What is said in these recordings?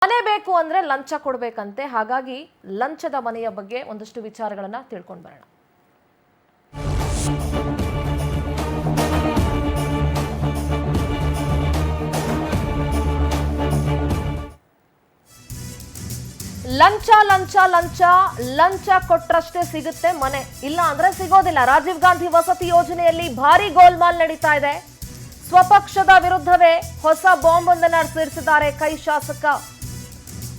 ಮನೆ ಬೇಕು ಅಂದ್ರೆ ಲಂಚ ಕೊಡಬೇಕಂತೆ. ಹಾಗಾಗಿ ಲಂಚದ ಮನೆಯ ಬಗ್ಗೆ ಒಂದಷ್ಟು ವಿಚಾರಗಳನ್ನ ತಿಳ್ಕೊಂಡು ಬರೋಣ. ಲಂಚ ಲಂಚ ಲಂಚ ಲಂಚ ಕೊಟ್ರಷ್ಟೇ ಸಿಗುತ್ತೆ ಮನೆ, ಇಲ್ಲ ಅಂದ್ರೆ ಸಿಗೋದಿಲ್ಲ. ರಾಜೀವ್ ಗಾಂಧಿ ವಸತಿ ಯೋಜನೆಯಲ್ಲಿ ಭಾರಿ ಗೋಲ್ಮಾಲ್ ನಡೀತಾ ಇದೆ. ಸ್ವಪಕ್ಷದ ವಿರುದ್ಧವೇ ಹೊಸ ಬಾಂಬ್ ಒಂದನ್ನು ಸಿಡಿಸಿದ್ದಾರೆ ಕೈ ಶಾಸಕ.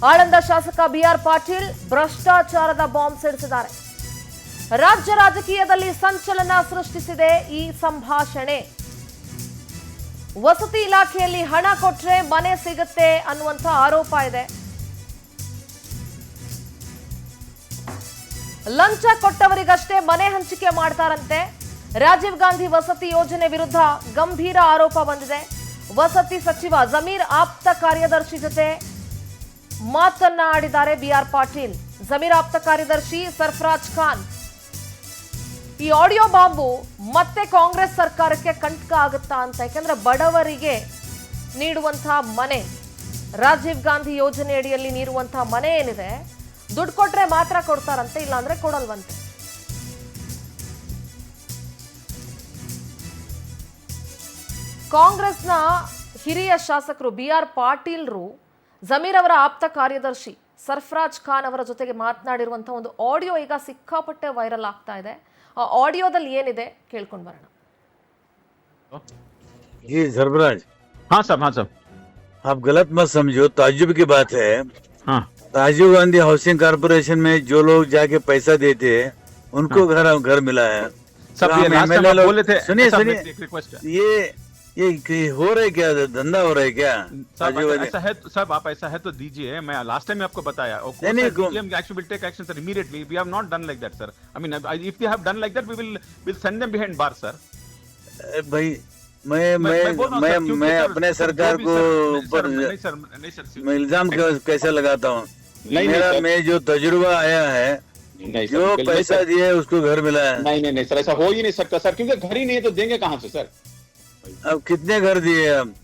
ಆಳಂದ ಶಾಸಕ ಬಿಆರ್ ಪಾಟೀಲ್ ಭ್ರಷ್ಟಾಚಾರದ ಬಾಂಬ್ ಸಿಡಿಸಿದ್ದಾರೆ. ರಾಜ್ಯ ರಾಜಕೀಯದಲ್ಲಿ ಸಂಚಲನ ಸೃಷ್ಟಿಸಿದೆ ಈ ಸಂಭಾಷಣೆ. ವಸತಿ ಇಲಾಖೆಯಲ್ಲಿ ಹಣ ಕೊಟ್ರೆ ಮನೆ ಸಿಗುತ್ತೆ ಅನ್ನುವಂಥ ಆರೋಪ ಇದೆ. ಲಂಚ ಕೊಟ್ಟವರಿಗಷ್ಟೇ ಮನೆ ಹಂಚಿಕೆ ಮಾಡ್ತಾರಂತೆ. ರಾಜೀವ್ ಗಾಂಧಿ ವಸತಿ ಯೋಜನೆ ವಿರುದ್ಧ ಗಂಭೀರ ಆರೋಪ ಬಂದಿದೆ. ವಸತಿ ಸಚಿವ ಜಮೀರ್ ಆಪ್ತ ಕಾರ್ಯದರ್ಶಿ ಜೊತೆ ಮಾತನ್ನ ಆಡಿದ್ದಾರೆ ಬಿಆರ್ ಪಾಟೀಲ್. ಜಮೀರ್ ಆಪ್ತ ಕಾರ್ಯದರ್ಶಿ ಸರ್ಫರಾಜ್ ಖಾನ್, ಈ ಆಡಿಯೋ ಬಾಂಬು ಮತ್ತೆ ಕಾಂಗ್ರೆಸ್ ಸರ್ಕಾರಕ್ಕೆ ಕಂಟಕ ಆಗುತ್ತಾ ಅಂತ. ಯಾಕಂದ್ರೆ ಬಡವರಿಗೆ ನೀಡುವಂತಹ ಮನೆ, ರಾಜೀವ್ ಗಾಂಧಿ ಯೋಜನೆ ಅಡಿಯಲ್ಲಿ ನೀಡುವಂತಹ ಮನೆ ಏನಿದೆ, ದುಡ್ಡು ಕೊಟ್ರೆ ಮಾತ್ರ ಕೊಡ್ತಾರಂತೆ, ಇಲ್ಲಾಂದ್ರೆ ಕೊಡಲ್ವಂತೆ. ಕಾಂಗ್ರೆಸ್ನ ಹಿರಿಯ ಶಾಸಕರು ಬಿಆರ್ ಪಾಟೀಲ್ರು ಜಮೀರ್ ಅವರ ಆಪ್ತ ಕಾರ್ಯದರ್ಶಿ ಸರ್ಫರಾಜ್ ಖಾನ್ ಅವರ ಜೊತೆಗೆ ಮಾತನಾಡಿರುವಂತಹ ಒಂದು ಆಡಿಯೋ ಈಗ ಸಿಕ್ಕಾಪಟ್ಟೆ ವೈರಲ್ ಆಗ್ತಾ ಇದೆ. ಆ ಆಡಿಯೋದಲ್ಲಿ ಏನಿದೆ ಕೇಳ್ಕೊಂಡು ಬರೋಣ. जी सरफराज, हाँ साहब आप गलत मत समझो, ताज्जुब की बात है। हाँ राजीव गांधी हाउसिंग कारपोरेशन में जो लोग जाके पैसा देते हैं उनको घर मिला है। सब तो ये हम लास्ट टाइम MLA आप लोग- बोले थे। सुनिए साहब, सुनिए, एक रिक्वेस्ट है ये हो रहा है क्या, धंधा हो रहा है क्या? साहब, राजीव गांधी ऐसा है साहब, आप ऐसा है तो दीजिए। मैं लास्ट टाइम आपको बताया नहीं, action will take action sir immediately. We have not done like that sir. I mean if they have done like that we will send them behind bar sir. भाई मैं बोल रहा हूं, सर, क्योंकि मैं सर, अपने जो सरकार भी को सर- ऊपर नहीं सर नहीं सर मैं इल्जाम कैसे लगाता हूँ? नहीं मेरा सर। में जो तजुर्बा आया है, नहीं सर, जो बिल्कुल पैसा सर। दिए उसको घर मिला है। नहीं सर, ऐसा हो ही नहीं सकता सर, क्योंकि घर ही नहीं है तो देंगे कहाँ से सर? अब कितने घर दिए अब?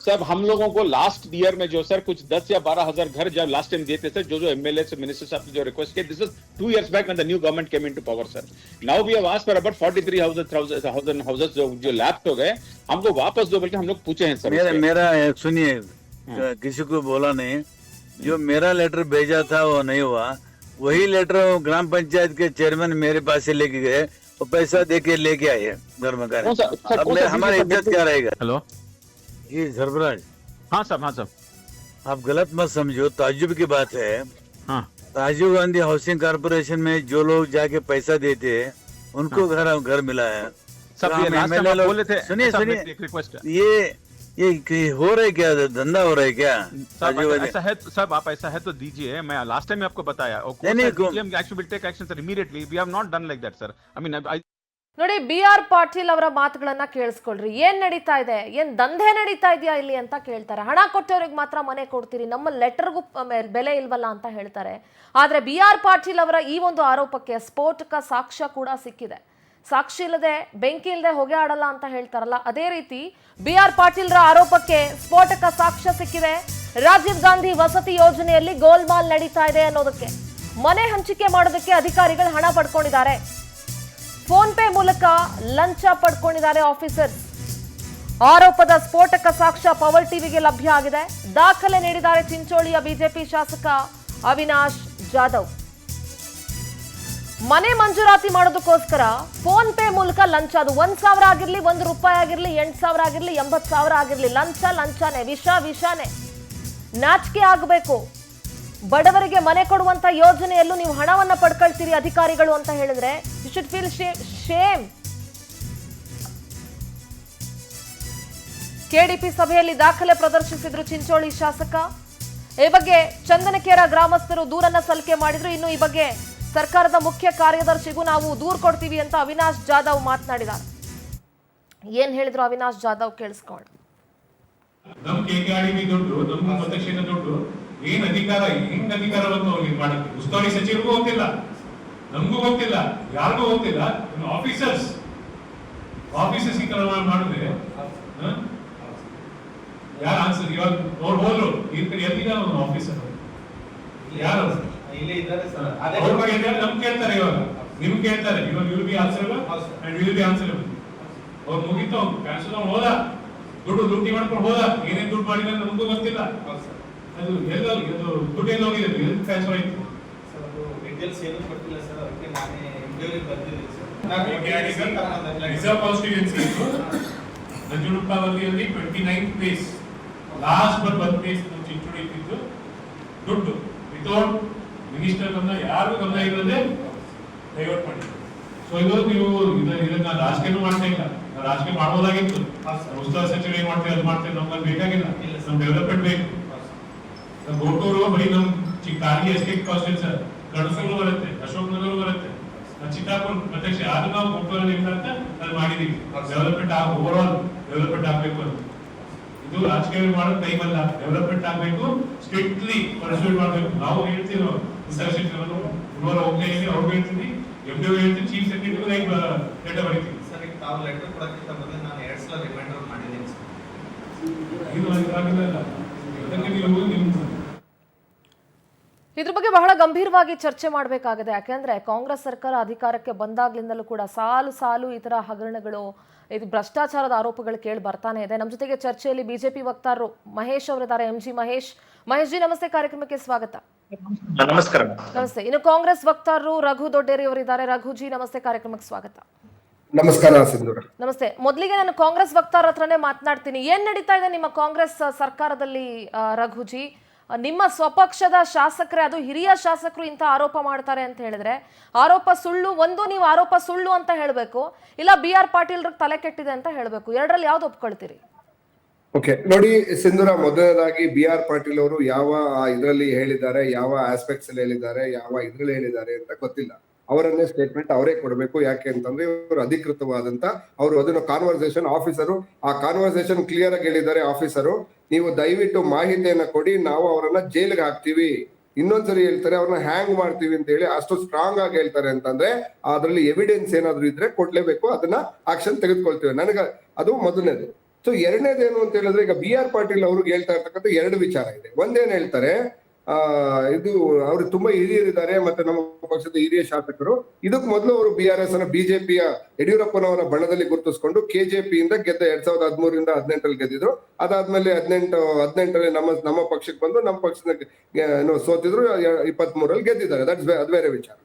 सर हम लोगों को लास्ट ईयर में जो सर कुछ 10 या 12,000 घर जब लास्ट टाइम दिए थे सर, जो एमएलए से मिनिस्टर साहब ने जो रिक्वेस्ट किया, this is 2 years back when the new government came into power sir. Now we have asked for about 43,000 houses जो लैप्स हो गए, हमको वापस दो बल्कि हम लोग पूछे हैं सर। मेरा सुनिए, किसी को बोला नहीं, जो मेरा लेटर भेजा था वो नहीं हुआ। वही लेटर ग्राम पंचायत के चेयरमैन मेरे पास से लेके गए, वो पैसा दे के लेके आए घर में। कौन सा- सर, अब कौन सा हमारी दीजिए सर, इज्जत क्या रहेगा? हेलो जी सरफराज, हाँ साहब आप गलत मत समझो, ताज्जुब की बात है। हाँ राजीव गांधी हाउसिंग कारपोरेशन में जो लोग जाके पैसा देते हैं उनको घर मिला है। सब तो ये हम लास्ट टाइम MLA आप लोग- बोले थे। सुनिए साहब, सुनिए, एक रिक्वेस्ट है ये हो रहा है क्या, धंधा हो रहा है क्या? साहब, राजीव गांधी ऐसा है साहब, आप ऐसा है तो दीजिए। मैं लास्ट टाइम आपको बताया नहीं, action will take action sir immediately. We have not done like that sir. I mean ನೋಡಿ, ಬಿಆರ್ ಪಾಟೀಲ್ ಅವರ ಮಾತುಗಳನ್ನ ಕೇಳಿಸ್ಕೊಳ್ರಿ. ಏನ್ ನಡೀತಾ ಇದೆ, ಏನ್ ದಂಧೆ ನಡೀತಾ ಇದೆಯಾ ಇಲ್ಲಿ ಅಂತ ಕೇಳ್ತಾರೆ. ಹಣ ಕೊಟ್ಟವ್ರಿಗೆ ಮಾತ್ರ ಮನೆ ಕೊಡ್ತೀರಿ, ನಮ್ಮ ಲೆಟರ್ಗೂ ಬೆಲೆ ಇಲ್ವಲ್ಲ ಅಂತ ಹೇಳ್ತಾರೆ. ಆದ್ರೆ ಬಿಆರ್ ಪಾಟೀಲ್ ಅವರ ಈ ಒಂದು ಆರೋಪಕ್ಕೆ ಸ್ಫೋಟಕ ಸಾಕ್ಷ್ಯ ಕೂಡ ಸಿಕ್ಕಿದೆ. ಸಾಕ್ಷಿ ಇಲ್ಲದೆ ಬೆಂಕಿ ಇಲ್ಲದೆ ಹೊಗೆ ಆಡಲ್ಲ ಅಂತ ಹೇಳ್ತಾರಲ್ಲ, ಅದೇ ರೀತಿ ಬಿಆರ್ ಪಾಟೀಲ್ರ ಆರೋಪಕ್ಕೆ ಸ್ಫೋಟಕ ಸಾಕ್ಷ್ಯ ಸಿಕ್ಕಿದೆ. ರಾಜೀವ್ ಗಾಂಧಿ ವಸತಿ ಯೋಜನೆಯಲ್ಲಿ ಗೋಲ್ಮಾಲ್ ನಡೀತಾ ಇದೆ ಅನ್ನೋದಕ್ಕೆ, ಮನೆ ಹಂಚಿಕೆ ಮಾಡೋದಕ್ಕೆ ಅಧಿಕಾರಿಗಳು ಹಣ ಪಡ್ಕೊಂಡಿದ್ದಾರೆ, ಫೋನ್ ಪೇ ಮೂಲಕ ಲಂಚ ಪಡ್ಕೊಂಡಿದ್ದಾರೆ ಆಫೀಸರ್. ಆರೋಪದ ಸ್ಫೋಟಕ ಸಾಕ್ಷ್ಯ ಪವರ್ ಟಿವಿಗೆ ಲಭ್ಯ ಆಗಿದೆ. ದಾಖಲೆ ನೀಡಿದ್ದಾರೆ ಚಿಂಚೋಳಿಯ ಬಿಜೆಪಿ ಶಾಸಕ ಅವಿನಾಶ್ ಜಾಧವ್. ಮನೆ ಮಂಜೂರಾತಿ ಮಾಡೋದಕ್ಕೋಸ್ಕರ ಫೋನ್ ಪೇ ಮೂಲಕ ಲಂಚ, ಅದು 1,000 ಆಗಿರ್ಲಿ, 1 ರೂಪಾಯಿ ಆಗಿರ್ಲಿ, 8,000 ಆಗಿರ್ಲಿ, 80,000 ಆಗಿರ್ಲಿ, ಲಂಚನೇ, ವಿಷಾನೇ. ನಾಚಿಕೆ ಆಗಬೇಕು. ಬಡವರಿಗೆ ಮನೆ ಕೊಡುವಂತ ಯೋಜನೆಯಲ್ಲೂ ನೀವು ಹಣವನ್ನ ಪಡ್ಕೊಳ್ತೀರಿ ಅಧಿಕಾರಿಗಳು ಅಂತ ಹೇಳಿದ್ರೆ you should feel shame. KDP ಸಭೆಯಲ್ಲಿ ದಾಖಲೆ ಪ್ರದರ್ಶಿಸಿದ್ರು ಚಿಂಚೋಳಿ ಶಾಸಕ. ಈ ಬಗ್ಗೆ ಚಂದನಕೇರ ಗ್ರಾಮಸ್ಥರು ದೂರನ್ನ ಸಲ್ಲಿಕೆ ಮಾಡಿದ್ರು. ಇನ್ನು ಈ ಬಗ್ಗೆ ಸರ್ಕಾರದ ಮುಖ್ಯ ಕಾರ್ಯದರ್ಶಿಗೂ ನಾವು ದೂರು ಕೊಡ್ತೀವಿ ಅಂತ ಅವಿನಾಶ್ ಜಾಧವ್ ಮಾತನಾಡಿದ್ದಾರೆ. ಏನ್ ಹೇಳಿದ್ರು ಅವಿನಾಶ್ ಜಾಧವ್ ಕೇಳಿಸ್ಕೊಳ್ಳಿ. ನಮ್ ಕೆಕೆಆರ್ಡಿಬಿ ದುಡ್ಡು, ನಮ್ಮ ಮತಕ್ಷೇತ್ರ ದುಡ್ಡು, ಏನ್ ಅಧಿಕಾರ, ಹೆಂಗ್ ಅಧಿಕಾರ ಬಂತು ಅವ್ರಿಗೆ ಮಾಡಕ್ಕೆ? ಉಸ್ತುವಾರಿ ಸಚಿವರಿಗೂ ಗೊತ್ತಿಲ್ಲ, ನಮಗೂ ಗೊತ್ತಿಲ್ಲ, ಯಾರಿಗೂ ಗೊತ್ತಿಲ್ಲ. ಆಫೀಸರ್ಸ್ ಈ ತರ ಮಾಡಿದ್ರೆ ಯಾರು ಆನ್ಸರ್ ಇವಾಗ ಅವ್ರು ಹೋದ್ರು ಎಲ್ಲಿಗ ಆಫೀಸರ್ ಯಾರು ಇಲ್ಲೇ ಇದ್ದಾರೆ ಸರ್. ಅವ್ರ ಬಗ್ಗೆ ನಮ್ ಕೇಳ್ತಾರೆ ಇವಾಗ ನಿಮ್ ಕೇಳ್ತಾರೆ ಇವಾಗ will be answerable and will be answerable. ಅವ್ರು ಮುಗಿತು ಅವ್ನು ಕ್ಯಾನ್ಸಲ್ ಅವ್ನು ಹೋದ ದುಡ್ಡು ಮಾಡ್ಕೊಂಡು ಹೋದ ಏನೇನ್ ದುಡ್ಡು ಮಾಡಿದ ನಮಗೂ ಗೊತ್ತಿಲ್ಲ. ಅದು ಎಲ್ಲ ದುಡ್ಡು ಎಲ್ಲ ಹೋಗಿದೆ ಎಲ್ಲಿ ಟ್ರಾನ್ಸ್ಫರ್ ಆಯ್ತು ಸರ್ ಅದು ಡೀಟೇಲ್ಸ್ ಏನು ಕೊಟ್ಟಿಲ್ಲ ಸರ್. ಅದಕ್ಕೆ ನಾನೇ ಇಂಟರ್ವ್ಯೂ ಬರ್ತಿದ್ದೀನಿ ಸರ್. ರಿಸರ್ವ್ ಕಾನ್ಸ್ಟಿಟ್ಯೂನ್ಸಿ ನಂಜುಡುಪ್ಪವಲ್ಲಿಯಲ್ಲಿ 29th ಪ್ಲೇಸ್ ಲಾಸ್ಟ್ ಬರ್ ಪ್ಲೇಸ್ ಚಿಂಚೋಳಿ ಇದ್ದು ದುಡ್ಡು ವಿತೌಟ್ ಮಿನಿಸ್ಟರ್ ಗಮನ ಯಾರು ಗಮನ ಇಲ್ಲದೆ ಡೈವರ್ಟ್ ಮಾಡಿ. ಸೊ ಇದು ನೀವು ಇದನ್ನ ರಾಜಕೀಯ ಮಾಡ್ತಾ ಇಲ್ಲ, ರಾಜಕೀಯ ಮಾಡ್ಬೋದಾಗಿತ್ತು. ಉಸ್ತುವಾರಿ ಸಚಿವರು ಏನ್ ಮಾಡ್ತೀವಿ ಅದು ಮಾಡ್ತೀವಿ, ನಮ್ಗೆ ಬೇಕಾಗಿಲ್ಲ. ನಮ್ ಡೆವಲಪ್ಮೆಂಟ್ ಬೇಕು. ಗೋಟೂರು ಬರೀ ನಮ್ ಕಾರ್ಗಿ ಎಸ್ಟೇಟ್ ಕಾನ್ಸ್ಟಿಟ್ಯೂನ್ಸಿ ಸರ್, ಗಣಸೂರು ಬರುತ್ತೆ, ಅಶೋಕ್ ನಗರ ಬರುತ್ತೆ, ಚಿತ್ತಾಪುರ ಪ್ರತ್ಯಕ್ಷ ಅದು ನಾವು ಗೋಟೂರಲ್ಲಿ ಅಂತ ಅಲ್ಲಿ ಮಾಡಿದೀವಿ. ಡೆವಲಪ್ಮೆಂಟ್ ಓವರ್ ಆಲ್ ಡೆವಲಪ್ಮೆಂಟ್ ಆಗ್ಬೇಕು ಅಂತ. ಇದು ರಾಜಕೀಯ ಮಾಡೋ ಟೈಮ್ ಅಲ್ಲ, ಡೆವಲಪ್ಮೆಂಟ್ ಆಗ್ಬೇಕು, ಸ್ಟ್ರಿಕ್ಟ್ಲಿ ಪರ್ಸ್ಯೂಟ್ ಮಾಡ್ಬೇಕು. ನಾವು ಹೇಳ್ತೀವಿ ಹೋಗ್ತಾ ಇದೀವಿ, ಅವ್ರು ಹೇಳ್ತೀವಿ, MDO ಹೇಳ್ತೀವಿ, ಚೀಫ್ ಸೆಕ್ರೆಟರಿ ಲೆಟರ್ ಬರೀತೀವಿ. ಸರ್ ಈಗ ತಾವು ಲೆಟರ್ ಕೊಡಕ್ಕಿಂತ ಮೊದಲು ನಾನು 2 ಸಲ ರಿಮೈಂಡರ್ ಮಾಡಿದ್ದೀನಿ ಸರ್. ಇದು ಆಗಿಲ್ಲ. ಅದಕ್ಕೆ ನೀವು ಇದ್ರ ಬಗ್ಗೆ ಬಹಳ ಗಂಭೀರವಾಗಿ ಚರ್ಚೆ ಮಾಡಬೇಕಾಗಿದೆ. ಯಾಕೆಂದ್ರೆ ಕಾಂಗ್ರೆಸ್ ಸರ್ಕಾರ ಅಧಿಕಾರಕ್ಕೆ ಬಂದಾಗ್ಲಿಂದಲೂ ಕೂಡ ಸಾಲು ಸಾಲು ಈ ತರ ಹಗರಣಗಳು, ಇದು ಭ್ರಷ್ಟಾಚಾರದ ಆರೋಪಗಳು ಕೇಳಿ ಬರ್ತಾನೆ ಇದೆ. ನಮ್ಮ ಜೊತೆಗೆ ಚರ್ಚೆಯಲ್ಲಿ ಬಿಜೆಪಿ ವಕ್ತಾರರು ಮಹೇಶ್ ಅವರಿದ್ದಾರೆ. MG ಮಹೇಶ್ ಜಿ ನಮಸ್ತೆ, ಕಾರ್ಯಕ್ರಮಕ್ಕೆ ಸ್ವಾಗತ. ನಮಸ್ಕಾರ. ನಮಸ್ತೆ. ಇನ್ನು ಕಾಂಗ್ರೆಸ್ ವಕ್ತಾರರು ರಘು ದೊಡ್ಡೇರಿ ಅವರಿದ್ದಾರೆ. ರಘುಜಿ ನಮಸ್ತೆ, ಕಾರ್ಯಕ್ರಮಕ್ಕೆ ಸ್ವಾಗತ. ನಮಸ್ಕಾರ ಸಿಂಧೂರ. ನಮಸ್ತೆ. ಮೊದಲಿಗೆ ನಾನು ಕಾಂಗ್ರೆಸ್ ವಕ್ತಾರ ಹತ್ರನೇ ಮಾತನಾಡ್ತೀನಿ. ಏನ್ ನಡೀತಾ ಇದೆ ನಿಮ್ಮ ಕಾಂಗ್ರೆಸ್ ಸರ್ಕಾರದಲ್ಲಿ ರಘುಜಿ? ನಿಮ್ಮ ಸ್ವಪಕ್ಷದ ಶಾಸಕರೇ, ಅದು ಹಿರಿಯ ಶಾಸಕರು ಇಂಥ ಆರೋಪ ಮಾಡ್ತಾರೆ ಅಂತ ಹೇಳಿದ್ರೆ ಆರೋಪ ಸುಳ್ಳು. ಒಂದು, ನೀವು ಆರೋಪ ಸುಳ್ಳು ಅಂತ ಹೇಳಬೇಕು, ಇಲ್ಲ BR ಪಾಟೀಲ್ ತಲೆ ಕೆಟ್ಟಿದೆ ಅಂತ ಹೇಳಬೇಕು. ಎರಡರಲ್ಲಿ ಯಾವ್ದು ಒಪ್ಕೊಳ್ತೀರಿ? ಓಕೆ ನೋಡಿ ಸಿಂಧೂರ, ಮೊದಲನೇದಾಗಿ BR ಪಾಟೀಲ್ ಅವರು ಯಾವ ಇದರಲ್ಲಿ ಹೇಳಿದ್ದಾರೆ, ಯಾವ ಆಸ್ಪೆಕ್ಟ್ಸ್ ಅಲ್ಲಿ ಹೇಳಿದ್ದಾರೆ, ಯಾವ ಇದ್ರಲ್ಲಿ ಹೇಳಿದ್ದಾರೆ ಅಂತ ಗೊತ್ತಿಲ್ಲ. ಅವರನ್ನೇ ಸ್ಟೇಟ್ಮೆಂಟ್ ಅವರೇ ಕೊಡಬೇಕು. ಯಾಕೆ ಅಂತಂದ್ರೆ ಇವರು ಅಧಿಕೃತವಾದಂತ ಅವರು ಅದನ್ನು ಕಾನ್ವರ್ಸೇಷನ್ ಆಫೀಸರು, ಆ ಕಾನ್ವರ್ಸೇಷನ್ ಕ್ಲಿಯರ್ ಆಗಿ ಹೇಳಿದ್ದಾರೆ ಆಫೀಸರು, ನೀವು ದಯವಿಟ್ಟು ಮಾಹಿತಿಯನ್ನ ಕೊಡಿ, ನಾವು ಅವರನ್ನ ಜೈಲಿಗೆ ಹಾಕ್ತಿವಿ. ಇನ್ನೊಂದ್ಸರಿ ಹೇಳ್ತಾರೆ ಅವ್ರನ್ನ ಹ್ಯಾಂಗ್ ಮಾಡ್ತೀವಿ ಅಂತ ಹೇಳಿ ಅಷ್ಟು ಸ್ಟ್ರಾಂಗ್ ಆಗಿ ಹೇಳ್ತಾರೆ ಅಂತಂದ್ರೆ ಅದ್ರಲ್ಲಿ ಎವಿಡೆನ್ಸ್ ಏನಾದ್ರು ಇದ್ರೆ ಕೊಡ್ಲೇಬೇಕು, ಅದನ್ನ ಆಕ್ಷನ್ ತೆಗೆದುಕೊಳ್ತೀವಿ. ನನಗ ಅದು ಮೊದಲನೇದು. ಸೊ ಎರಡನೇದೇನು ಅಂತ ಹೇಳಿದ್ರೆ, ಈಗ BR ಪಾಟೀಲ್ ಅವ್ರಿಗೆ ಹೇಳ್ತಾ ಇರ್ತಕ್ಕಂಥ 2 ವಿಚಾರ ಇದೆ. ಒಂದೇನ್ ಹೇಳ್ತಾರೆ, ಇದು ಅವ್ರು ತುಂಬಾ ಹಿರಿಯರಿದ್ದಾರೆ, ಮತ್ತೆ ನಮ್ಮ ಪಕ್ಷದ ಹಿರಿಯ ಶಾಸಕರು. ಇದಕ್ ಮೊದಲು ಅವರು BRS ಅನ್ನ ಬಿಜೆಪಿಯ ಯಡಿಯೂರಪ್ಪನವರ ಬಣದಲ್ಲಿ ಗುರುತಿಸ್ಕೊಂಡು KJP ಇಂದ ಗೆದ್ದ 2013ರಿಂದ 18ರಲ್ಲಿ ಗೆದ್ದಿದ್ರು. ಅದಾದ್ಮೇಲೆ 18ರಲ್ಲಿ ನಮ್ಮ ಪಕ್ಷಕ್ಕೆ ಬಂದು ನಮ್ಮ ಪಕ್ಷದ ಸೋತಿದ್ರು, 23ರಲ್ಲಿ ಗೆದ್ದಿದ್ದಾರೆ. ಅದ್ ಬೇರೆ ವಿಚಾರ.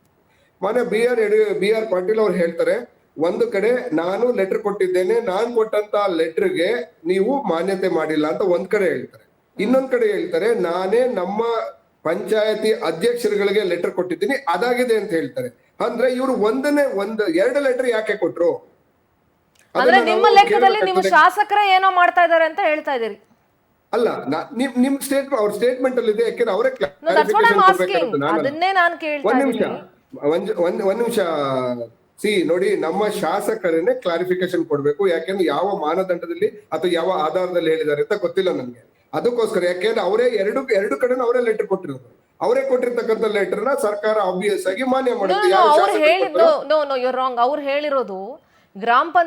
ಮೊನ್ನೆ BR ಪಾಟೀಲ್ ಅವ್ರು ಹೇಳ್ತಾರೆ, ಒಂದು ಕಡೆ ನಾನು ಲೆಟರ್ ಕೊಟ್ಟಿದ್ದೇನೆ, ನಾನ್ ಕೊಟ್ಟಂತ ಲೆಟರ್ಗೆ ನೀವು ಮಾನ್ಯತೆ ಮಾಡಿಲ್ಲ ಅಂತ ಒಂದ್ ಕಡೆ ಹೇಳ್ತಾರೆ. ಇನ್ನೊಂದ್ ಕಡೆ ಹೇಳ್ತಾರೆ, ನಾನೇ ನಮ್ಮ ಪಂಚಾಯತಿ ಅಧ್ಯಕ್ಷರುಗಳಿಗೆ ಲೆಟರ್ ಕೊಟ್ಟಿದ್ದೀನಿ, ಅದಾಗಿದೆ ಅಂತ ಹೇಳ್ತಾರೆ. ಅಂದ್ರೆ ಇವರು 2 ಲೆಟರ್ ಯಾಕೆ ಕೊಟ್ರು? ಅಂದ್ರೆ ನಿಮ್ಮ ಲೆಕ್ಕದಲ್ಲಿ ನಿಮ್ಮ ಶಾಸಕರೇ ಏನೋ ಮಾಡ್ತಾ ಇದ್ದಾರೆ ಅಂತ ಹೇಳ್ತಾ ಇದೀರಿ? ಅಲ್ಲ, ನಿಮ್ ಸ್ಟೇಟ್ಮೆಂಟ್ ಅವ್ರ ಸ್ಟೇಟ್ಮೆಂಟ್ ಅಲ್ಲಿ ಇದೆ. ಯಾಕೆಂದ್ರೆ ಅವರೇ ಅದನ್ನೇ ನಾನು ಕೇಳ್ತಾ ಒಂದ್ ನಿಮಿಷ ನೋಡಿ, ನಮ್ಮ ಶಾಸಕರನ್ನೇ ಕ್ಲಾರಿಫಿಕೇಶನ್ ಕೊಡ್ಬೇಕು. ಯಾಕೆಂದ್ರೆ ಯಾವ ಮಾನದಂಡದಲ್ಲಿ ಅಥವಾ ಯಾವ ಆಧಾರದಲ್ಲಿ ಹೇಳಿದ್ದಾರೆ ಅಂತ ಗೊತ್ತಿಲ್ಲ ನನಗೆ. ಅದಕ್ಕೋಸ್ಕರ, ಯಾಕೆಂದ್ರೆ ಅವರೇ ಎರಡು ಕಡೆ ಅವರೇ ಲೆಟರ್ ಕೊಟ್ಟಿರೋದು. ಅವರೇ ಕೊಟ್ಟಿರ್ತಕ್ಕಂಥ ಲೆಟರ್ ನ ಸರ್ಕಾರ ಆಬ್ವಿಯಸ್ ಆಗಿ ಮಾನ್ಯ ಮಾಡುತ್ತೆ. ಅವ್ರು ಹೇಳಿರೋದು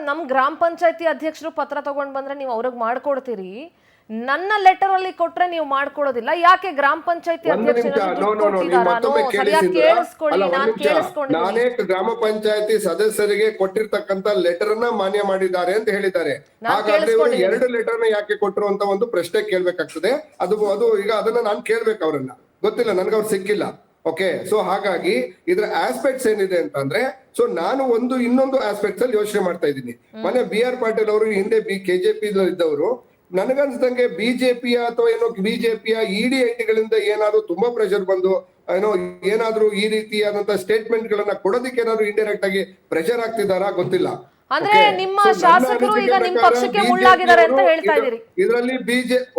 ನಮ್ ಗ್ರಾಮ ಪಂಚಾಯತಿ ಅಧ್ಯಕ್ಷರು ಪತ್ರ ತಗೊಂಡ್ ಬಂದ್ರೆ ನೀವು ಅವ್ರಿಗೆ ಮಾಡ್ಕೊಡ್ತೀರಿ, ನನ್ನ ಲೆಟರ್ ಅಲ್ಲಿ ಕೊಟ್ರೆ ನೀವು ಮಾಡ್ಕೊಡೋದಿಲ್ಲ. ಯಾಕೆ ಗ್ರಾಮ ಪಂಚಾಯತಿ ನಾನೇ ಗ್ರಾಮ ಪಂಚಾಯತಿ ಸದಸ್ಯರಿಗೆ ಕೊಟ್ಟಿರ್ತಕ್ಕಂಥ ಲೆಟರ್ ನ ಮಾನ್ಯ ಮಾಡಿದ್ದಾರೆ ಅಂತ ಹೇಳಿದ್ದಾರೆ. ಹಾಗಾದ್ರೆ ಇವರು 2 ಲೆಟರ್ ನ ಯಾಕೆ ಕೊಟ್ಟರು ಅಂತ ಒಂದು ಪ್ರಶ್ನೆ ಕೇಳ್ಬೇಕಾಗ್ತದೆ. ಅದು ಈಗ ಅದನ್ನ ನಾನು ಕೇಳ್ಬೇಕು ಅವ್ರನ್ನ, ಗೊತ್ತಿಲ್ಲ ನನಗೆ, ಅವ್ರು ಸಿಕ್ಕಿಲ್ಲ. ಓಕೆ, ಸೊ ಹಾಗಾಗಿ ಇದ್ರ ಆಸ್ಪೆಕ್ಟ್ಸ್ ಏನಿದೆ ಅಂತಂದ್ರೆ, ಸೊ ನಾನು ಇನ್ನೊಂದು ಆಸ್ಪೆಕ್ಟ್ಸ್ ಅಲ್ಲಿ ಯೋಚನೆ ಮಾಡ್ತಾ ಇದ್ದೀನಿ. ಮೊನ್ನೆ BR ಪಾಟೀಲ್ ಅವರು ಹಿಂದೆ KJP ಇದ್ದವರು, ನನಗನ್ಸ್ದಂಗೆ ಬಿಜೆಪಿಯ ಅಥವಾ ಬಿಜೆಪಿಯ ಇಡಿ ಐಟಿಗಳಿಂದ ಏನಾದ್ರು ತುಂಬಾ ಪ್ರೆಷರ್ ಬಂದು ಏನಾದ್ರು ಈ ರೀತಿಯಾದಂತಹ ಸ್ಟೇಟ್ಮೆಂಟ್ ಗಳನ್ನ ಕೊಡೋದಕ್ಕೆ ಏನಾದ್ರು ಇಂಡೈರೆಕ್ಟ್ ಆಗಿ ಪ್ರೆಷರ್ ಆಗ್ತಿದಾರಾ ಗೊತ್ತಿಲ್ಲ. ಅಂದ್ರೆ ನಿಮ್ಮ ಶಾಸಕರು ಈಗ ನಿಮ್ಮ ಪಕ್ಷಕ್ಕೆ ಮುಳ್ಳಾಗಿದ್ದಾರೆ ಅಂತ ಹೇಳ್ತಾ ಇದ್ದೀರಿ? ಇದರಲ್ಲಿ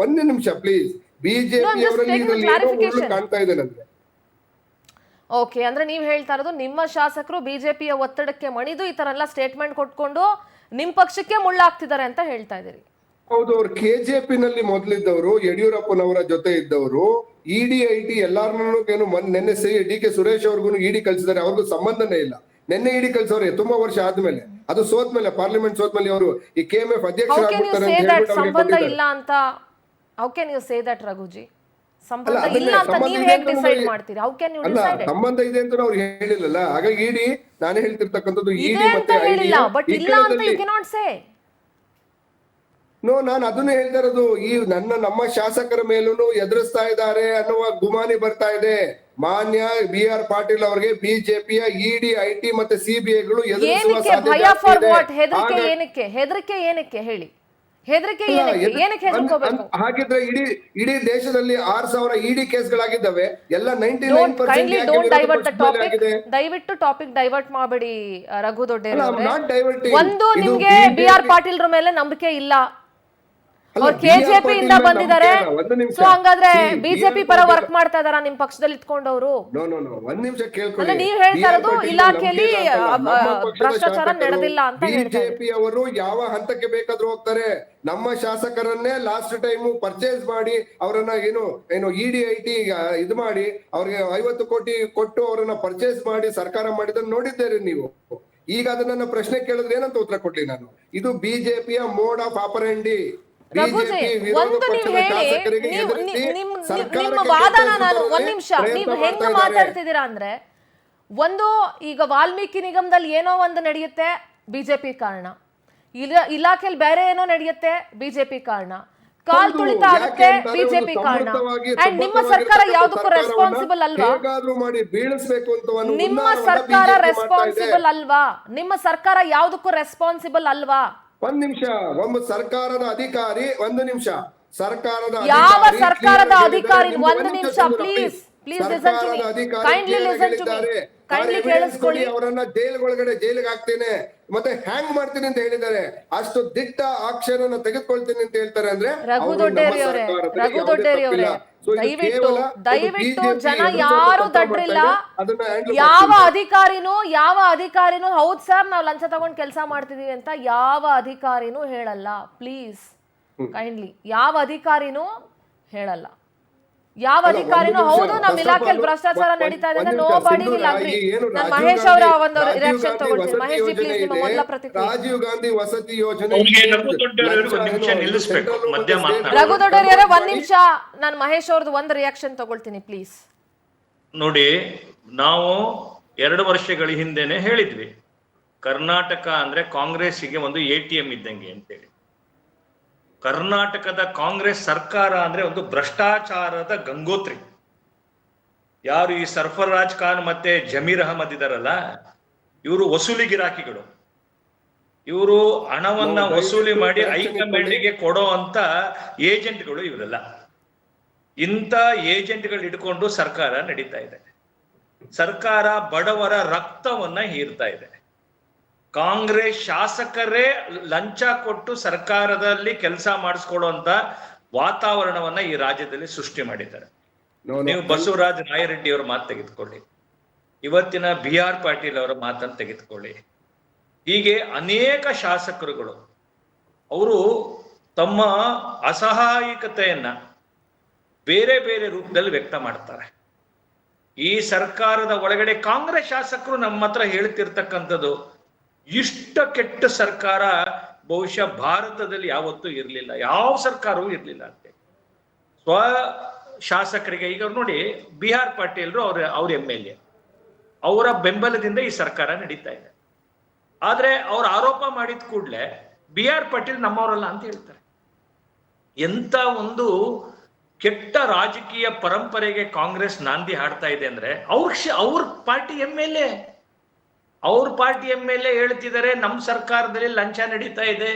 ಒಂದು ನಿಮಿಷ ಪ್ಲೀಸ್, ಬಿಜೆಪಿ ಅವರಲ್ಲಿ ಕಾಣ್ತಾ ಇದೆ ನನಗೆ. ಓಕೆ, ಅಂದ್ರೆ ನೀವ್ ಹೇಳ್ತಾ ಇರೋದು ನಿಮ್ಮ ಶಾಸಕರು ಬಿಜೆಪಿಯ ಒತ್ತಡಕ್ಕೆ ಮಣಿದು ಈ ತರ ಎಲ್ಲ ಸ್ಟೇಟ್ಮೆಂಟ್ ಕೊಟ್ಕೊಂಡು ನಿಮ್ ಪಕ್ಷಕ್ಕೆ ಮುಳ್ಳಾಗ್ತಿದ್ದಾರೆ ಅಂತ ಹೇಳ್ತಾ ಇದ್ದೀರಿ? ಹೌದು, ಅವ್ರು KJP ನಲ್ಲಿ ಮೊದಲಿದ್ದವರು, ಯಡಿಯೂರಪ್ಪನವರ ಜೊತೆ ಇದ್ದವರು. ED ಎಲ್ಲಾರನ್ನೂ ನೆನ್ನೆ DK ಸುರೇಶ್ ಅವ್ರಿಗೂ ED ಕಳ್ಸಿದ್ದಾರೆ, ಅವ್ರಿಗೂ ಸಂಬಂಧನೇ ಇಲ್ಲ. ನೆನ್ನೆ ED ಕಳ್ಸವ್ರೆ ತುಂಬಾ ವರ್ಷ ಆದ್ಮೇಲೆ, ಅದು ಸೋತ್ಮೇಲೆ, ಪಾರ್ಲಿಮೆಂಟ್ ಸೋತ್ಮೇಲೆ ಅವರು ಈ KMF ಅಧ್ಯಕ್ಷರಾಗ್ಬಿಡ್ತಾರೆ ಅಂತ ಹೇಳ್ಬಿಟ್ಟು ಸಂಬಂಧ ಇಲ್ಲ ಅಂತ how can you say that Raghuji? ಸಂಬಂಧ ಅದನ್ನೇ, ಇಲ್ಲ ಅಂತ ಸಂಬಂಧ ನೀವು ಇದೆ ಹೇಗೆ ಅಂತ ಡಿಸೈಡ್ ನಮಗೆ- ಮಾಡ್ತೀರಿ? ಹೌ ಕ್ಯಾನ್ ಯು ಅಲ್ಲ, ಡಿಸೈಡ್? ಸಂಬಂಧ ಇದೆ ಅಂತ ಅವ್ರು ಹೇಳಿಲ್ಲಲ್ಲ. ಹಾಗಾಗಿ ಇಡಿ ನಾನೇ ಹೇಳ್ತಿರ್ತಕ್ಕಂಥದ್ದು ಇದೆ ಇಡಿ ಅಂತ ಮತ್ತೆ ಹೇಳಿಲ್ಲ, ಐಡಿ ಬಟ್ ಇಲ್ಲ ಅಂತ ಯು ಕೆನಾಟ್ ಸೇ. ನೋ, ನಾನು ಅದನ್ನೇ ಹೇಳ್ತಾ ಇರೋದು. ಈ ನಮ್ಮ ಶಾಸಕರ ಮೇಲೂ ಎದುರಿಸ್ತಾ ಇದ್ದಾರೆ ಅನ್ನುವ ಗುಮಾನಿ ಬರ್ತಾ ಇದೆ. ಮಾನ್ಯ BR ಪಾಟೀಲ್ ಅವರಿಗೆ ಬಿಜೆಪಿಯ ಇಡಿ, ಐಟಿ ಮತ್ತೆ ಸಿಬಿಐಗಳು ಎದುರಿಸುವ ಏನಕ್ಕೆ ಸಾಧ್ಯತೆ ಭಯ? ಫಾರ್ ಇದೆ. ವಾಟ್? ಹೆದರಿಕೆ ಹಾಗಾಗಿ- ಏನಕ್ಕೆ? ಹೆದರಿಕೆ ಏನಕ್ಕೆ ಹೇಳಿ? ಹೆದರಿಕೆ ಅಲ್ಲ, ಏನಕ್ಕೆ ಹೆದರ್ಕೋಬೇಕು? ಹಾಗಿದ್ರೆ ಇಡೀ ದೇಶದಲ್ಲಿ 6,000 ಇಡಿ ಕೇಸ್ಗಳಾಗಿದ್ದಾವೆ. ಎಲ್ಲ kindly 99% don't divert the topic. ಆಗಿದೆ. ದಯವಿಟ್ಟು ಟಾಪಿಕ್ ಡೈವರ್ಟ್ ಮಾಡಬೇಡಿ ರಘು ದೊಡ್ಡೇರಿ ಅಲ್ಲ, ಅವರೇ. I'm not diverting. ಒಂದು ಇದು ನಿಮ್ಗೆ BR ಪಾಟೀಲ್ರ ಮೇಲೆ ನಂಬಿಕೆ ಇಲ್ಲ, ಅವ್ರು KJP ಇಂದ ಬಂದಿದ್ದಾರೆ. ಸೊ ಹಂಗಾದ್ರೆ ಬಿಜೆಪಿ ಪರ ವರ್ಕ್ ಮಾಡ್ತಾ ಇದಾರ ನಿಮ್ ಪಕ್ಷದಲ್ಲಿ ಇಟ್ಕೊಂಡವ್ರು? ನೋ, ಒಂದ್ ನಿಮಿಷ ಕೇಳ್ಕೊಳ್ಳಿ. ಅಲ್ಲ, ನೀವ್ ಹೇಳ್ತಾ ಇರೋದು ಇಲಾಖೆಯಲ್ಲಿ ಭ್ರಷ್ಟಾಚಾರ ನಡೆದಿಲ್ಲ ಅಂತ ಹೇಳ್ತಾ ಇದ್ದೀರಿ. ಬಿಜೆಪಿ ಅವರು ಯಾವ ಹಂತಕ್ಕೆ ಬೇಕಾದ್ರೂ ಹೋಗ್ತಾರೆ. ನಮ್ಮ ಶಾಸಕರನ್ನೇ ಲಾಸ್ಟ್ ಟೈಮ್ ಪರ್ಚೇಸ್ ಮಾಡಿ ಅವರನ್ನ ಏನು ಇಡಿ, ಐಟಿ ಇದು ಮಾಡಿ ಅವ್ರಿಗೆ 50 ಕೋಟಿ ಕೊಟ್ಟು ಅವರನ್ನ ಪರ್ಚೇಸ್ ಮಾಡಿ ಸರ್ಕಾರ ಮಾಡಿದ್ದನ್ನು ನೋಡಿದ್ದೀರಿ ನೀವು. ಈಗ ಅದನ್ನ ಪ್ರಶ್ನೆ ಕೇಳಿದ್ರೆ ಏನಂತ ಉತ್ತರ ಕೊಡ್ಲಿ ನಾನು? ಇದು ಬಿಜೆಪಿಯ ಮೋಡ್ ಆಫ್ ಆಪರೆಂಡಿ. ರಘುಜಿ, ಒಂದು ನೀವು ಹೇಳಿ, ನಿಮ್ಮ ವಾದನ ನಾನು ಒಂದ್ ನಿಮಿಷ, ನೀವು ಹೆಂಗ್ ಮಾತಾಡ್ತಿದ್ದೀರಾ ಅಂದ್ರೆ, ಒಂದು ಈಗ ವಾಲ್ಮೀಕಿ ನಿಗಮದಲ್ಲಿ ಏನೋ ಒಂದು ನಡೆಯುತ್ತೆ, ಬಿಜೆಪಿ ಕಾರಣ. ಇಲಾಖೆಯಲ್ಲಿ ಬೇರೆ ಏನೋ ನಡೆಯುತ್ತೆ, ಬಿಜೆಪಿ ಕಾರಣ. ಕಾಲ್ ತುಳಿತ ಆಗುತ್ತೆ, ಬಿಜೆಪಿ ಕಾರಣ. ಅಂಡ್ ನಿಮ್ಮ ಸರ್ಕಾರ ಯಾವ್ದಕ್ಕೂ ರೆಸ್ಪಾನ್ಸಿಬಲ್ ಅಲ್ವಾ? ಮಾಡಿ ಬೀಳಿಸ್ಬೇಕು ಅಂತ ನಿಮ್ಮ ಸರ್ಕಾರ ರೆಸ್ಪಾನ್ಸಿಬಲ್ ಅಲ್ವಾ? ನಿಮ್ಮ ಸರ್ಕಾರ ಯಾವ್ದಕ್ಕೂ ರೆಸ್ಪಾನ್ಸಿಬಲ್ ಅಲ್ವಾ? ಒಂದ್ ನಿಮಿಷ, ಸರ್ಕಾರದ ಅಧಿಕಾರಿ, ಒಂದು ನಿಮಿಷ, ಸರ್ಕಾರದ ಯಾವ ಸರ್ಕಾರದ ಅಧಿಕಾರಿ? ಒಂದು ನಿಮಿಷ please listen to me, kindly listen to me, kindly ಕೇಳಿಸ್ಕೊಳ್ಳಿ. ಅವರನ್ನ ಜೈಲಿಗೆ ಹಾಕ್ತೇನೆ ಮತ್ತೆ ಹ್ಯಾಂಗ್ ಮಾಡ್ತೀನಿ ಅಂತ ಹೇಳಿದ್ದಾರೆ. ಅಷ್ಟು ದಿಟ್ಟ ಆಕ್ಷನ್ ಅನ್ನ ತೆಗೆದುಕೊಳ್ತೀನಿ ಅಂತ ಹೇಳ್ತಾರೆ ಅಂದ್ರೆ ರಘು ದೊಡ್ಡೇರಿ ಅವರೇ, ದಯವಿಟ್ಟು ಜನ ಯಾರು ದಡ್ರಿಲ್ಲ. ಯಾವ ಅಧಿಕಾರಿನೂ ಹೌದ್ ಸರ್ ನಾವು ಲಂಚ ತಗೊಂಡ್ ಕೆಲಸ ಮಾಡ್ತಿದೀವಿ ಅಂತ ಯಾವ ಅಧಿಕಾರಿನೂ ಹೇಳಲ್ಲ. ಪ್ಲೀಸ್ ಕೈಂಡ್ಲಿ, ಯಾವ ಅಧಿಕಾರಿನೂ ಹೇಳಲ್ಲ. ಯಾವ ಅಧಿಕಾರಿನೂ ಹೌದು ನಮ್ಮ ಇಲಾಖೆಯಲ್ಲಿ ಭ್ರಷ್ಟಾಚಾರ ನಡೀತಾ ಇದೆ ಅಂದ್ರೆ ನೋಬಡಿ ವಿಲ್ ಅಗ್ರಿ. ನಾನು ಮಹೇಶ್ ಅವರ ಒಂದು ರಿಯಾಕ್ಷನ್ ತಗೊಳ್ತೀನಿ. ಮಹೇಶ್ ಜಿ ಪ್ಲೀಸ್, ನಿಮ್ಮ ಮೊದಲ ಪ್ರತಿಕ್ರಿಯೆ. ರಾಜೀವ್ ಗಾಂಧಿ ವಸತಿ ಯೋಜನೆ. ರಘು ದೊಡ್ಡೇರಿ ಅವರೇ ಒಂದ್ ನಿಮಿಷ, ನಾನು ಮಹೇಶ್ ಅವ್ರದ್ದು ಒಂದು ರಿಯಾಕ್ಷನ್ ತಗೊಳ್ತೀನಿ ಪ್ಲೀಸ್. ನೋಡಿ, ನಾವು 2 ವರ್ಷಗಳ ಹಿಂದೆನೆ ಹೇಳಿದ್ವಿ, ಕರ್ನಾಟಕ ಅಂದ್ರೆ ಕಾಂಗ್ರೆಸ್ಸಿಗೆ ಒಂದು ATM ಇದ್ದಂಗೆ ಅಂತೇಳಿ. ಕರ್ನಾಟಕದ ಕಾಂಗ್ರೆಸ್ ಸರ್ಕಾರ ಅಂದ್ರೆ ಒಂದು ಭ್ರಷ್ಟಾಚಾರದ ಗಂಗೋತ್ರಿ. ಯಾರು ಈ ಸರ್ಫರಾಜ್ ಖಾನ್ ಮತ್ತೆ ಜಮೀರ್ ಅಹಮದ್ ಇದಾರಲ್ಲ, ಇವರು ವಸೂಲಿ ಗಿರಾಕಿಗಳು. ಇವರು ಹಣವನ್ನ ವಸೂಲಿ ಮಾಡಿ ಹೈಕಮಾಂಡ್ಗೆ ಕೊಡೋ ಅಂತ ಏಜೆಂಟ್ಗಳು ಇವರೆಲ್ಲ. ಇಂಥ ಏಜೆಂಟ್ಗಳು ಹಿಡ್ಕೊಂಡು ಸರ್ಕಾರ ನಡೀತಾ ಇದೆ. ಸರ್ಕಾರ ಬಡವರ ರಕ್ತವನ್ನ ಹೀರ್ತಾ ಇದೆ. ಕಾಂಗ್ರೆಸ್ ಶಾಸಕರೇ ಲಂಚ ಕೊಟ್ಟು ಸರ್ಕಾರದಲ್ಲಿ ಕೆಲಸ ಮಾಡಿಸ್ಕೊಳ್ಳುವಂತ ವಾತಾವರಣವನ್ನ ಈ ರಾಜ್ಯದಲ್ಲಿ ಸೃಷ್ಟಿ ಮಾಡಿದ್ದಾರೆ. ನೀವು ಬಸವರಾಜ ರಾಯರೆಡ್ಡಿ ಅವರ ಮಾತು ತೆಗೆದುಕೊಳ್ಳಿ, ಇವತ್ತಿನ BR ಪಾಟೀಲ್ ಅವರ ಮಾತನ್ನು ತೆಗೆದುಕೊಳ್ಳಿ. ಹೀಗೆ ಅನೇಕ ಶಾಸಕರುಗಳು ಅವರು ತಮ್ಮ ಅಸಹಾಯಕತೆಯನ್ನ ಬೇರೆ ಬೇರೆ ರೂಪದಲ್ಲಿ ವ್ಯಕ್ತ ಮಾಡ್ತಾರೆ. ಈ ಸರ್ಕಾರದ ಒಳಗಡೆ ಕಾಂಗ್ರೆಸ್ ಶಾಸಕರು ನಮ್ಮ ಹತ್ರ ಹೇಳ್ತಿರ್ತಕ್ಕಂಥದ್ದು, ಇಷ್ಟ ಕೆಟ್ಟ ಸರ್ಕಾರ ಬಹುಶಃ ಭಾರತದಲ್ಲಿ ಯಾವತ್ತೂ ಇರಲಿಲ್ಲ, ಯಾವ ಸರ್ಕಾರವೂ ಇರಲಿಲ್ಲ ಅಂತ. ಶಾಸಕರಿಗೆ ಈಗ ನೋಡಿ, BR ಪಾಟೀಲ್ರು ಅವ್ರ MLA, ಅವರ ಬೆಂಬಲದಿಂದ ಈ ಸರ್ಕಾರ ನಡೀತಾ ಇದೆ. ಆದ್ರೆ ಅವ್ರು ಆರೋಪ ಮಾಡಿದ ಕೂಡಲೇ BR ಪಾಟೀಲ್ ನಮ್ಮವರಲ್ಲ ಅಂತ ಹೇಳ್ತಾರೆ. ಎಂತ ಒಂದು ಕೆಟ್ಟ ರಾಜಕೀಯ ಪರಂಪರೆಗೆ ಕಾಂಗ್ರೆಸ್ ನಾಂದಿ ಹಾಡ್ತಾ ಇದೆ ಅಂದ್ರೆ, ಅವ್ರ ಪಾರ್ಟಿ MLA ಹೇಳ್ತಿದ್ದಾರೆ ನಮ್ಮ ಸರ್ಕಾರದಲ್ಲಿ ಲಂಚ ನಡೀತಾ ಇದೆ,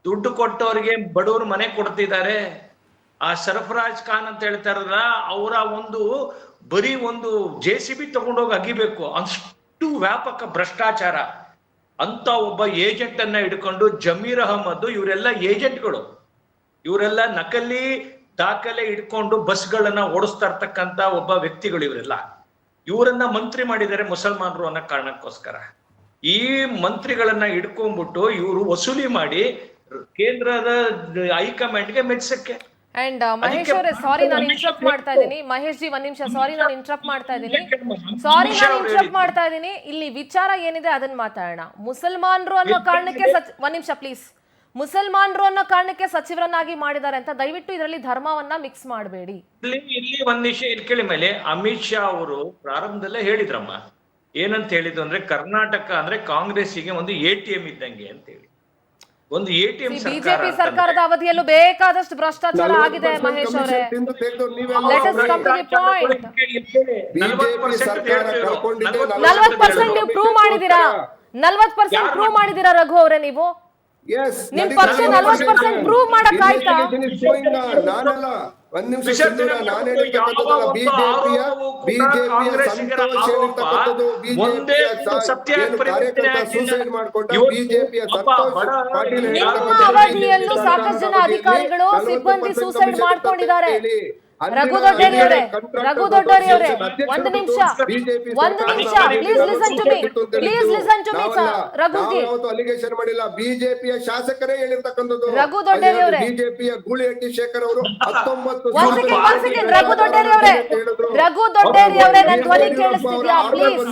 ದುಡ್ಡು ಕೊಟ್ಟವರಿಗೆ ಬಡವರು ಮನೆ ಕೊಡ್ತಿದ್ದಾರೆ. ಆ ಸರ್ಫರಾಜ್ ಖಾನ್ ಅಂತ ಹೇಳ್ತಾರಲ್ಲ, ಅವರ ಬರೀ ಒಂದು JCB ತಗೊಂಡೋಗಿ ಅಗಿಬೇಕು, ಅಷ್ಟು ವ್ಯಾಪಕ ಭ್ರಷ್ಟಾಚಾರ. ಅಂತ ಒಬ್ಬ ಏಜೆಂಟ್ ಅನ್ನ ಹಿಡ್ಕೊಂಡು ಜಮೀರ್ ಅಹಮದ್, ಇವರೆಲ್ಲ ಏಜೆಂಟ್ಗಳು, ಇವರೆಲ್ಲ ನಕಲಿ ದಾಖಲೆ ಹಿಡ್ಕೊಂಡು ಬಸ್ಗಳನ್ನ ಓಡಿಸ್ತಾ ಇರ್ತಕ್ಕಂತ ಒಬ್ಬ ವ್ಯಕ್ತಿಗಳು ಇವರೆಲ್ಲ. ಇವರನ್ನ ಮಂತ್ರಿ ಮಾಡಿದ್ದಾರೆ ಮುಸಲ್ಮಾನರು ಅನ್ನೋ ಕಾರಣಕ್ಕೋಸ್ಕರ. ಈ ಮಂತ್ರಿಗಳನ್ನ ಹಿಡ್ಕೊಂಡ್ಬಿಟ್ಟು ಇವರು ವಸೂಲಿ ಮಾಡಿ ಕೇಂದ್ರದ ಹೈಕಮಾಂಡ್ಗೆ ಮೆಚ್ಚಕ್ಕೆ. ಅಂಡ್ ಮಹೇಶ್ ಅವರೇ, ಸಾರಿ ನಾನು ಇಂಟರಪ್ಟ್ ಮಾಡ್ತಾ ಇದ್ದೀನಿ. ಮಹೇಶ್ ಜಿ ಒಂದ್ ನಿಮಿಷ, ಸಾರಿ ನಾನು ಇಂಟರಪ್ಟ್ ಮಾಡ್ತಾ ಇದ್ದೀನಿ. ಇಲ್ಲಿ ವಿಚಾರ ಏನಿದೆ ಅದನ್ನ ಮಾತಾಡೋಣ. ಮುಸಲ್ಮಾನರು ಅನ್ನೋ ಕಾರಣಕ್ಕೆ ಒಂದ್ ನಿಮಿಷ ಪ್ಲೀಸ್. ಮುಸಲ್ಮಾನರು ಅನ್ನೋ ಕಾರಣಕ್ಕೆ ಸಚಿವರನ್ನಾಗಿ ಮಾಡಿದ್ದಾರೆ ಅಂತ ದಯವಿಟ್ಟು ಇದರಲ್ಲಿ ಧರ್ಮವನ್ನ ಮಿಕ್ಸ್ ಮಾಡಬೇಡಿ. ಇಲ್ಲಿ ಒಂದ್ ವಿಷಯ ಇಲ್ಲಿ ಕೇಳಿ ಮೇಲೆ ಅಮಿತ್ ಶಾ ಅವರು ಪ್ರಾರಂಭದಲ್ಲೇ ಹೇಳಿದ್ರಮ್ಮ, ಏನಂತ ಹೇಳಿದ್ರು ಅಂದ್ರೆ ಕರ್ನಾಟಕ ಅಂದ್ರೆ ಕಾಂಗ್ರೆಸ್ಸಿಗೆ ಒಂದು ATM ಇದ್ದಂಗೆ ಅಂತ ಹೇಳಿ. ಒಂದು ATM ಬಿಜೆಪಿ ಸರ್ಕಾರದ ಅವಧಿಯಲ್ಲೂ ಬೇಕಾದಷ್ಟು ಭ್ರಷ್ಟಾಚಾರ ಆಗಿದೆ ಮಹೇಶ್ ಅವರೇ. Let us come to the point. 40% ನೀವು ಪ್ರೂವ್ ಮಾಡಿದೀರಾ, 40% ಪ್ರೂವ್ ಮಾಡಿದೀರಾ ರಘು ಅವರೇ ನೀವು. ನಿಮ್ ಪಕ್ಷ 40% ಪ್ರೂವ್ ಮಾಡಕ್ ಆಯ್ತಾ? ನಾನಲ್ಲ, ಒಂದ್ ನಿಮಿಷ ಸಿಂಧೂರ, ನಾನು ಹೇಳಿರ್ತಕ್ಕಂಥದ್ದಲ್ಲ. ಬಿಜೆಪಿಯ ಸಂತೋಷ್ ಹೇಳಿರ್ತಕ್ಕಂಥದ್ದು, ಬಿಜೆಪಿಯ ಕಾರ್ಯಕರ್ತ ಸೂಸೈಡ್ ಮಾಡ್ಕೊಂಡ ಬಿಜೆಪಿಯ ಸಂತೋಷ್ ಪಾಟೀಲ್ ನಿಮ್ಮ ಅವಧಿಯಲ್ಲೂ ಸಾಕಷ್ಟು ಜನ ಅಧಿಕಾರಿಗಳು ಸಿಬ್ಬಂದಿ ಸೂಸೈಡ್ ಮಾಡ್ಕೊಂಡಿದ್ದಾರೆ. ರಘು ದೊಡ್ಡೇರಿ ಅವರೇ, ರಘು ದೊಡ್ಡೇರಿ ಅವರೇ, ಒಂದು ನಿಮಿಷ please listen to me, please listen to me Raghuji. Allegation ಮಾಡಿಲ್ಲ, ಬಿಜೆಪಿಯ ಶಾಸಕರೇ ಹೇಳಿರ್ತಕ್ಕಂಥದ್ದು. ರಘು ದೊಡ್ಡೇರಿ ಅವರೇ, ಬಿಜೆಪಿಯ ಗೂಳಿಹಟ್ಟಿ ಶೇಖರ್ ಅವರು 19 ಒಂದ್ ಸೆಕೆಂಡ್ ರಘು ದೊಡ್ಡೇರಿ ಅವರೇ, ರಘು ದೊಡ್ಡೇರಿ ಅವರೇ, ನನ್ನ ಧ್ವನಿ ಕೇಳಿಸ್ತಿದ್ಯಾ ಪ್ಲೀಸ್?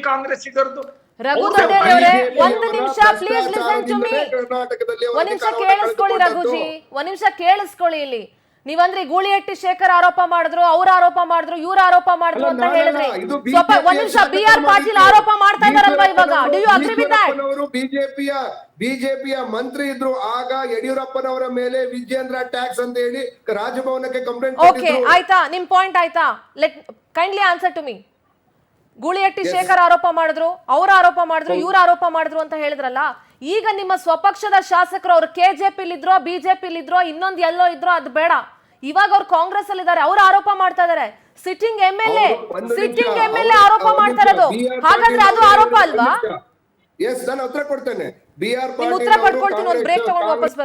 ಕಾಂಗ್ರೆಸ್ಸಿಗರದು ರಘು ದೊಡ್ಡೇರಿ ಅವರೇ, ಒಂದು ನಿಮಿಷ ಪ್ಲೀಸ್ ಲಿಸನ್ ಟು ಮೀ. ಒಂದ್ ನಿಮಿಷ ಕೇಳಿಸ್ಕೊಳ್ಳಿ ರಘುಜಿ, ಒಂದ್ ನಿಮಿಷ ಕೇಳಿಸ್ಕೊಳ್ಳಿ. ಇಲ್ಲಿ ನೀವಂದ್ರಿ ಗೂಳಿಹಟ್ಟಿ ಶೇಖರ್ ಆರೋಪ ಮಾಡಿದ್ರು, ಅವ್ರ ಆರೋಪ ಮಾಡಿದ್ರು, ಇವ್ರ ಆರೋಪ ಮಾಡಿದ್ರು ಅಂತ ಹೇಳಿದ್ರಿ. ಸ್ವಲ್ಪ ಒಂದ್ ನಿಮಿಷ, BR ಪಾಟೀಲ್ ಆರೋಪ ಮಾಡ್ತಾ ಇದಾರಲ್ವಾ ಇವಾಗ? Do you agree with that? ಬಿಜೆಪಿಯ ಮಂತ್ರಿ ಇದ್ರು ಆಗ ಯಡಿಯೂರಪ್ಪನವರ ಮೇಲೆ ವಿಜೇಂದ್ರ ಟ್ಯಾಕ್ಸ್ ಅಂತ ಹೇಳಿ ರಾಜಭವನಕ್ಕೆ ಕಂಪ್ಲೇಂಟ್. ಓಕೆ ಆಯ್ತಾ, ನಿಮ್ ಪಾಯಿಂಟ್ ಆಯ್ತಾ? Let kindly answer to me. Goolihatti Shekhar ಆರೋಪ ಮಾಡಿದ್ರು, ಅವ್ರ ಆರೋಪ ಮಾಡಿದ್ರು, ಇವ್ರ ಆರೋಪ ಮಾಡಿದ್ರು ಅಂತ ಹೇಳಿದ್ರಲ್ಲ. ಈಗ ನಿಮ್ಮ ಸ್ವಪಕ್ಷದ ಶಾಸಕರು ಅವ್ರು KJP-ಲಿದ್ರೋ BJP-ಲಿದ್ರೋ ಇನ್ನೊಂದು ಎಲ್ಲೋ ಇದ್ರೋ ಅದು ಬೇಡ, ಇವಾಗ ಅವ್ರು ಕಾಂಗ್ರೆಸ್ ಅಲ್ಲಿ ಇದ್ದಾರೆ, ಅವ್ರು ಆರೋಪ ಮಾಡ್ತಾ ಇದಾರೆ. ಸಿಟ್ಟಿಂಗ್ MLA ಆರೋಪ ಮಾಡ್ತಾ ಇರೋದು, ಹಾಗಾದ್ರೆ ಅದು ಆರೋಪ ಅಲ್ವಾ? ಎಸ್, ನಾನು ಉತ್ತರ ಕೊಡ್ತೇನೆ. ನಿಮ್ ಉತ್ತರ ಪಡ್ಕೊಳ್ತೀನಿ, ಒಂದು ಬ್ರೇಕ್ ತಗೊಂಡು ವಾಪಸ್ ಬರ್ತೀನಿ.